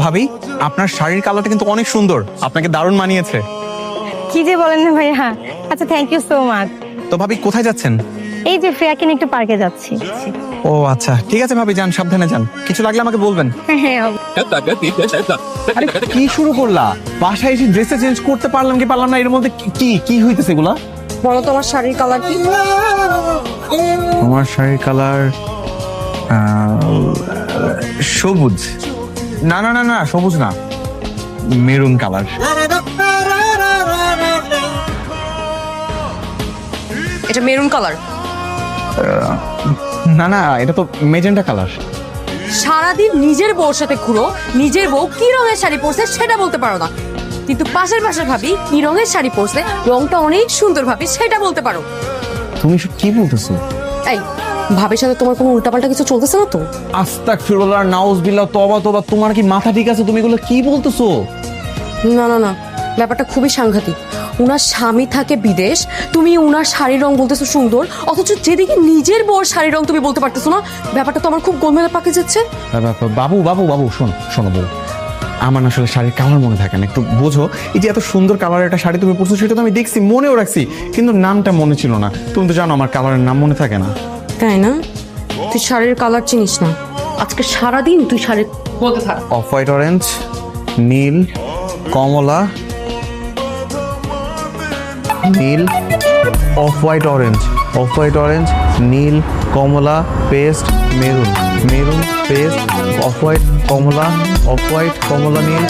ভাবি, আপনার শাড়ির কালারটা কিন্তু অনেক সুন্দর, আপনাকে দারুণ মানিয়েছে। কি যে বলেন না ভাইয়া। আচ্ছা, থ্যাংক ইউ সো মাচ। তো ভাবি কোথায় যাচ্ছেন? এই যে ফ্রেয়াকে নিয়ে একটু পার্কে যাচ্ছি। ও আচ্ছা, ঠিক আছে ভাবি, যান, সাবধানে যান, কিছু লাগলে আমাকে বলবেন। হ্যাঁ হ্যাঁ। আরে কি শুরু করলা? বাসায় এসে ড্রেসে চেঞ্জ করতে পারলাম কি পারলাম না, এর মধ্যে কি কি হইতেছে এগুলা? বলো তোমার শাড়ির কালার কি? আমার শাড়ির কালার সবুজ। না না না না, সবুজ না, মেরুন কালার। এটা মেরুন কালার? না না, এটা তো মেজেন্টা কালার। সারাদিন নিজের বউর সাথে ঘুরো, নিজের বউ কি রঙের শাড়ি পরছে সেটা বলতে পারো না, কিন্তু পাশের ভাবি কি রঙের শাড়ি পরছে, রংটা অনেক সুন্দর ভাবি সেটা বলতে পারো। তুমি সব কি বলতেছো? এই ভাবির সাথে তোমার কোনো উল্টাপাল্টা কিছু চলতেছে না তো? আস্তাগফিরুল্লাহ, নাউজুবিল্লাহ, তওবা তওবা, তোমার কি মাথা ঠিক আছে? তুমি এগুলো কি বলতেছো? না না না, ব্যাপারটা খুবই সাংঘাতিক। উনার স্বামী থাকে বিদেশ, তুমি উনার শাড়ির রং বলতেছো সুন্দর, অথচ যেদিকে নিজের বউর শাড়ির রং তুমি বলতে পারতেছো না। ব্যাপারটা তো আমার খুব গোলমেলে পাকে যাচ্ছে। বাবু বাবু বাবু, শোনো বউ, আমার আসলে শাড়ির কালার মনে থাকে না, একটু বোঝো। এই যে এত সুন্দর কালারের একটা শাড়ি তুমি পরছো, সেটা তো আমি দেখছি, মনেও রাখছি, কিন্তু নামটা মনে ছিল না। তুমি তো জানো আমার কালারের নাম মনে থাকে না। তাই না? তুই শাড়ির কালার চিনিস না? আজকে সারাদিন তুই শাড়ির বলতে থাক। অফ হোয়াইট অরেঞ্জ, নীল, কমলা, নীল, off white orange, off white orange, নীল, কমলা, paste, maroon, maroon, paste, off white, কমলা, অফ হোয়াইট, কমলা, নীল,